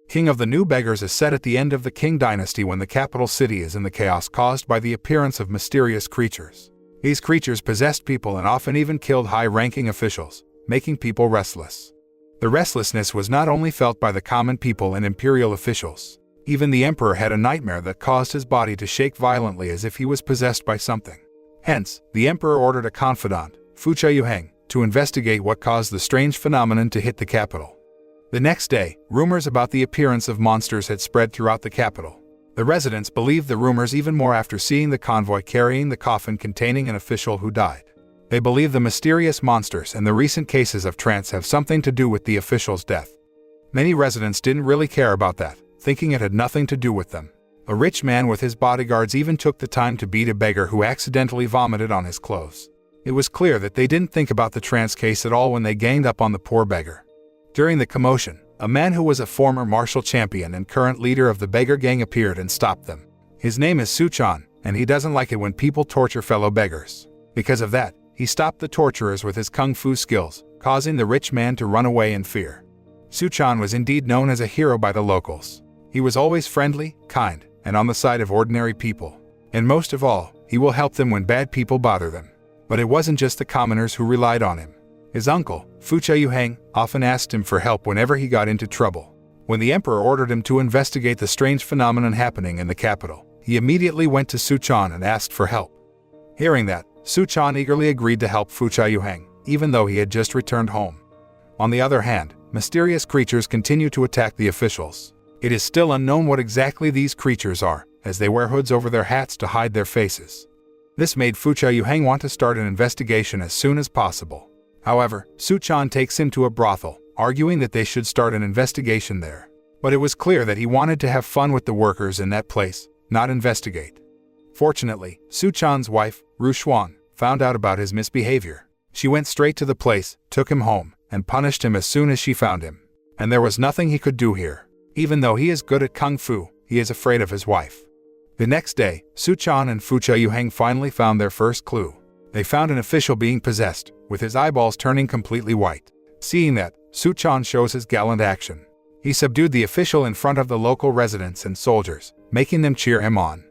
king of the new beggars, is set at the end of the Qing Dynasty when the capital city is in the chaos caused by the appearance of mysterious creatures. These creatures possessed people and often even killed high-ranking officials, making people restless. The restlessness was not only felt by the common people and imperial officials. Even the emperor had a nightmare that caused his body to shake violently as if he was possessed by something. Hence, the emperor ordered a confidant, Fuca Yuheng, to investigate what caused the strange phenomenon to hit the capital. The next day, rumors about the appearance of monsters had spread throughout the capital. The residents believed the rumors even more after seeing the convoy carrying the coffin containing an official who died. They believe the mysterious monsters and the recent cases of trance have something to do with the official's death. Many residents didn't really care about that, thinking it had nothing to do with them. A rich man with his bodyguards even took the time to beat a beggar who accidentally vomited on his clothes. It was clear that they didn't think about the trance case at all when they ganged up on the poor beggar. During the commotion, a man who was a former martial champion and current leader of the Beggar Gang appeared and stopped them. His name is Suchan, and he doesn't like it when people torture fellow beggars. Because of that, he stopped the torturers with his kung fu skills, causing the rich man to run away in fear. Suchan was indeed known as a hero by the locals. He was always friendly, kind, and on the side of ordinary people. And most of all, he will help them when bad people bother them. But it wasn't just the commoners who relied on him. His uncle, Fuca Yuheng, often asked him for help whenever he got into trouble. When the emperor ordered him to investigate the strange phenomenon happening in the capital, he immediately went to Suchan and asked for help. Hearing that, Suchan eagerly agreed to help Fuca Yuheng, even though he had just returned home. On the other hand, mysterious creatures continue to attack the officials. It is still unknown what exactly these creatures are, as they wear hoods over their hats to hide their faces. This made Fuca Yuheng want to start an investigation as soon as possible. However, Suchan takes him to a brothel, arguing that they should start an investigation there. But it was clear that he wanted to have fun with the workers in that place, not investigate. Fortunately, Suchan's wife, Ru Shuang, found out about his misbehavior. She went straight to the place, took him home, and punished him as soon as she found him. And there was nothing he could do here. Even though he is good at kung fu, he is afraid of his wife. The next day, Suchan and Fuca Yuheng finally found their first clue. They found an official being possessed, with his eyeballs turning completely white. Seeing that, Suchan shows his gallant action. He subdued the official in front of the local residents and soldiers, making them cheer him on.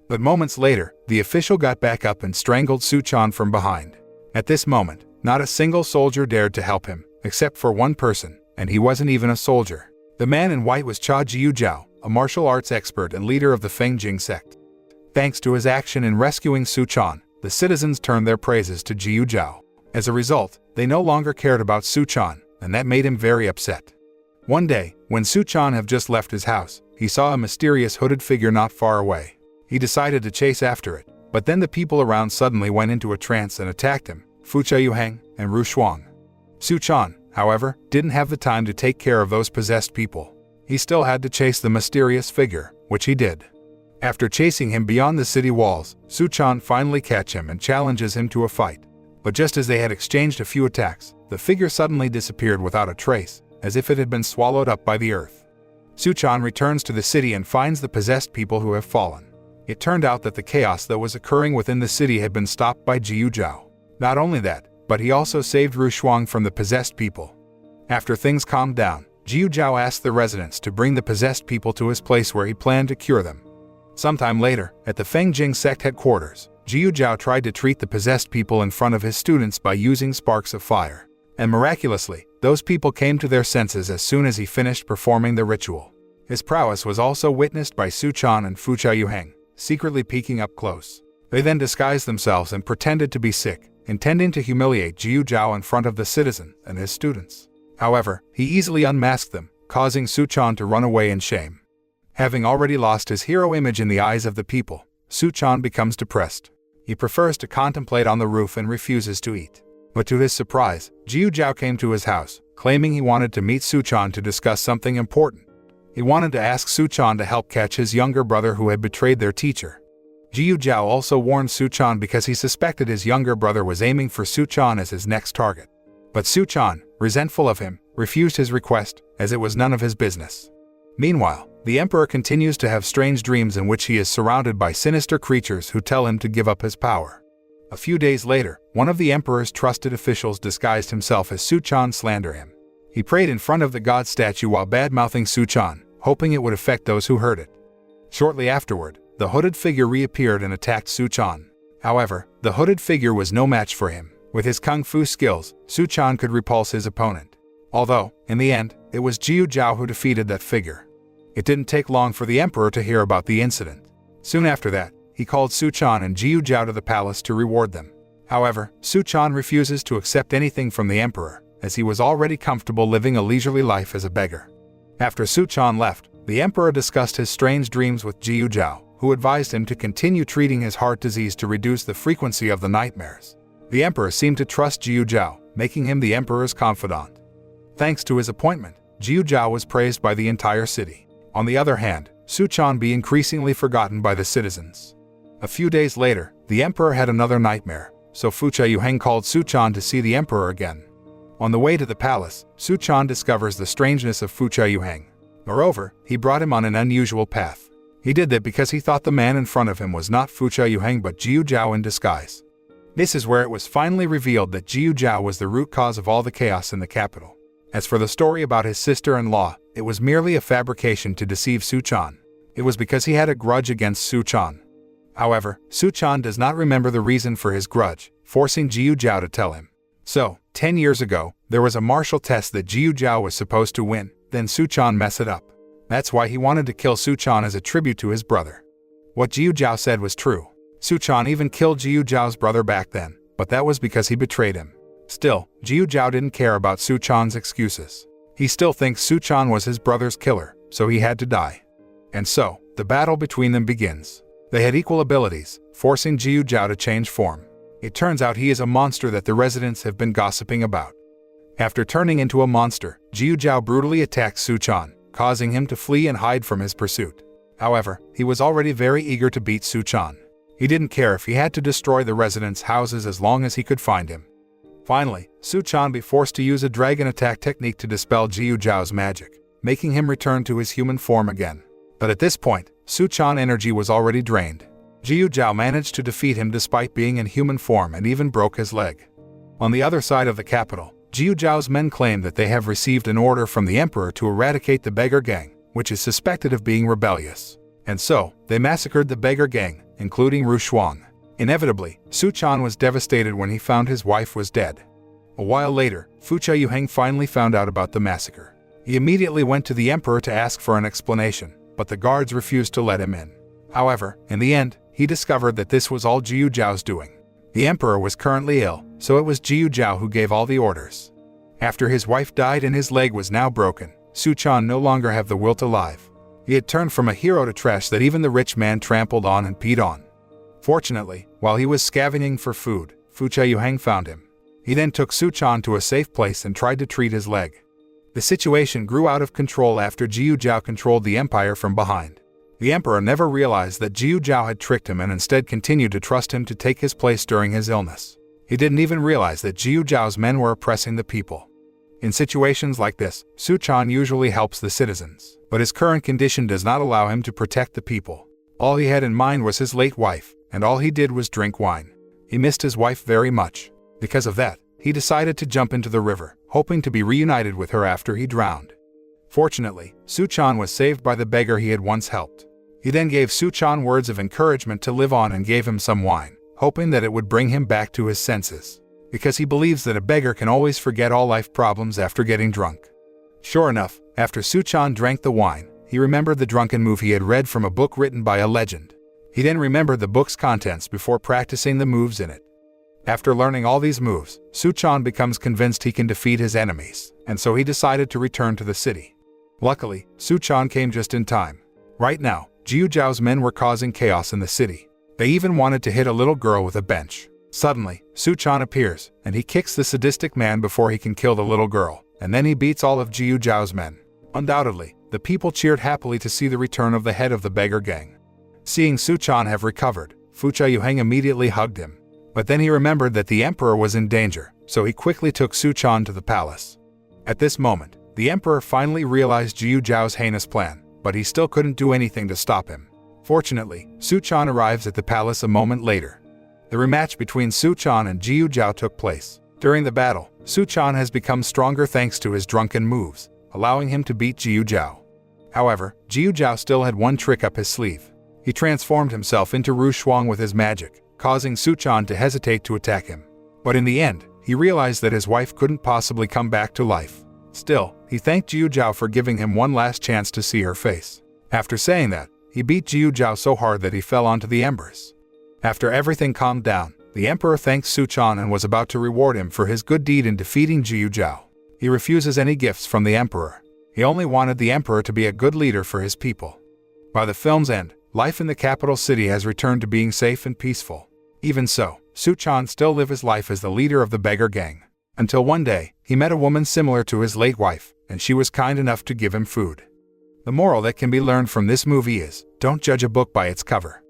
But moments later, the official got back up and strangled Suchan from behind. At this moment, not a single soldier dared to help him, except for one person, and he wasn't even a soldier. The man in white was Cha Jiuzhao, a martial arts expert and leader of the Fengjing sect. Thanks to his action in rescuing Suchan, the citizens turned their praises to Jiuzhao. As a result, they no longer cared about Suchan, and that made him very upset. One day, when Suchan had just left his house, he saw a mysterious hooded figure not far away. He decided to chase after it, but then the people around suddenly went into a trance and attacked him, Fuca Yuheng and Ru Shuang. Suchan, however, didn't have the time to take care of those possessed people. He still had to chase the mysterious figure, which he did. After chasing him beyond the city walls, Suchan finally catches him and challenges him to a fight. But just as they had exchanged a few attacks, the figure suddenly disappeared without a trace, as if it had been swallowed up by the earth. Suchan returns to the city and finds the possessed people who have fallen. It turned out that the chaos that was occurring within the city had been stopped by Jiuzhao. Not only that, but he also saved Ru Shuang from the possessed people. After things calmed down, Jiuzhao asked the residents to bring the possessed people to his place where he planned to cure them. Sometime later, at the Fengjing sect headquarters, Jiuzhao tried to treat the possessed people in front of his students by using sparks of fire. And miraculously, those people came to their senses as soon as he finished performing the ritual. His prowess was also witnessed by Suchan and Fuca Yuheng, secretly peeking up close. They then disguised themselves and pretended to be sick, intending to humiliate Jiuzhao in front of the citizen and his students. However, he easily unmasked them, causing Suchan to run away in shame. Having already lost his hero image in the eyes of the people, Suchan becomes depressed. He prefers to contemplate on the roof and refuses to eat. But to his surprise, Jiuzhao came to his house, claiming he wanted to meet Suchan to discuss something important. He wanted to ask Suchan to help catch his younger brother who had betrayed their teacher. Jiuzhao also warned Suchan because he suspected his younger brother was aiming for Suchan as his next target. But Suchan, resentful of him, refused his request, as it was none of his business. Meanwhile, the emperor continues to have strange dreams in which he is surrounded by sinister creatures who tell him to give up his power. A few days later, one of the emperor's trusted officials disguised himself as Suchan to slander him. He prayed in front of the god statue while bad-mouthing Suchan, hoping it would affect those who heard it. Shortly afterward, the hooded figure reappeared and attacked Su Chan. However, the hooded figure was no match for him. With his kung fu skills, Su Chan could repulse his opponent. Although, in the end, it was Jiu Zhao who defeated that figure. It didn't take long for the emperor to hear about the incident. Soon after that, he called Su Chan and Jiu Zhao to the palace to reward them. However, Su Chan refuses to accept anything from the emperor, as he was already comfortable living a leisurely life as a beggar. After Su Chan left, the emperor discussed his strange dreams with Jiu Zhao, who advised him to continue treating his heart disease to reduce the frequency of the nightmares. The emperor seemed to trust Jiu Zhao, making him the emperor's confidant. Thanks to his appointment, Jiu Zhao was praised by the entire city. On the other hand, Su Chan be increasingly forgotten by the citizens. A few days later, the emperor had another nightmare, so Fuca Yuheng called Su Chan to see the emperor again. On the way to the palace, Su Chan discovers the strangeness of Fuca Yuheng. Moreover, he brought him on an unusual path. He did that because he thought the man in front of him was not Fuca Yuheng but Jiu Zhao in disguise. This is where it was finally revealed that Jiu Zhao was the root cause of all the chaos in the capital. As for the story about his sister-in-law, it was merely a fabrication to deceive Su Chan. It was because he had a grudge against Su Chan. However, Su Chan does not remember the reason for his grudge, forcing Jiu Zhao to tell him. So, 10 years ago, there was a martial test that Jiu Zhao was supposed to win, then Su Chan messed it up. That's why he wanted to kill Su Chan as a tribute to his brother. What Jiu Zhao said was true. Su Chan even killed Jiu Zhao's brother back then, but that was because he betrayed him. Still, Jiu Zhao didn't care about Su Chan's excuses. He still thinks Su Chan was his brother's killer, so he had to die. And so, the battle between them begins. They had equal abilities, forcing Jiu Zhao to change form. It turns out he is a monster that the residents have been gossiping about. After turning into a monster, Jiu Zhao brutally attacked Su Chan, causing him to flee and hide from his pursuit. However, he was already very eager to beat Su Chan. He didn't care if he had to destroy the residents' houses as long as he could find him. Finally, Su Chan be forced to use a dragon attack technique to dispel Jiu Zhao's magic, making him return to his human form again. But at this point, Su Chan's energy was already drained. Jiu Zhao managed to defeat him despite being in human form and even broke his leg. On the other side of the capital, Jiu Zhao's men claim that they have received an order from the emperor to eradicate the Beggar Gang, which is suspected of being rebellious. And so, they massacred the Beggar Gang, including Ru Shuang. Inevitably, Su Chan was devastated when he found his wife was dead. A while later, Fuca Yuheng finally found out about the massacre. He immediately went to the emperor to ask for an explanation, but the guards refused to let him in. However, in the end, he discovered that this was all Jiu Zhao's doing. The emperor was currently ill, so it was Jiu Zhao who gave all the orders. After his wife died and his leg was now broken, Su Chan no longer had the will to live. He had turned from a hero to trash that even the rich man trampled on and peed on. Fortunately, while he was scavenging for food, Fuca Yuheng found him. He then took Su Chan to a safe place and tried to treat his leg. The situation grew out of control after Jiu Zhao controlled the empire from behind. The emperor never realized that Jiu Zhao had tricked him and instead continued to trust him to take his place during his illness. He didn't even realize that Jiu Zhao's men were oppressing the people. In situations like this, Su Chan usually helps the citizens, but his current condition does not allow him to protect the people. All he had in mind was his late wife, and all he did was drink wine. He missed his wife very much. Because of that, he decided to jump into the river, hoping to be reunited with her after he drowned. Fortunately, Su Chan was saved by the beggar he had once helped. He then gave Su Chan words of encouragement to live on and gave him some wine, hoping that it would bring him back to his senses. Because he believes that a beggar can always forget all life problems after getting drunk. Sure enough, after Su Chan drank the wine, he remembered the drunken move he had read from a book written by a legend. He then remembered the book's contents before practicing the moves in it. After learning all these moves, Su Chan becomes convinced he can defeat his enemies, and so he decided to return to the city. Luckily, Su Chan came just in time. Right now, Jiu Zhao's men were causing chaos in the city. They even wanted to hit a little girl with a bench. Suddenly, Su Chan appears, and he kicks the sadistic man before he can kill the little girl, and then he beats all of Jiu Zhao's men. Undoubtedly, the people cheered happily to see the return of the head of the Beggar Gang. Seeing Su Chan have recovered, Fuca Yuheng immediately hugged him. But then he remembered that the emperor was in danger, so he quickly took Su Chan to the palace. At this moment, the emperor finally realized Jiu Zhao's heinous plan, but he still couldn't do anything to stop him. Fortunately, Su Chan arrives at the palace a moment later. The rematch between Su Chan and Jiu Zhao took place. During the battle, Su Chan has become stronger thanks to his drunken moves, allowing him to beat Jiu Zhao. However, Jiu Zhao still had one trick up his sleeve. He transformed himself into Ru Shuang with his magic, causing Su Chan to hesitate to attack him. But in the end, he realized that his wife couldn't possibly come back to life. Still, he thanked Jiu Zhao for giving him one last chance to see her face. After saying that, he beat Jiu Zhao so hard that he fell onto the embers. After everything calmed down, the emperor thanked Su Chan and was about to reward him for his good deed in defeating Jiu Zhao. He refuses any gifts from the emperor. He only wanted the emperor to be a good leader for his people. By the film's end, life in the capital city has returned to being safe and peaceful. Even so, Su Chan still lived his life as the leader of the Beggar Gang. Until one day, he met a woman similar to his late wife, and she was kind enough to give him food. The moral that can be learned from this movie is, don't judge a book by its cover.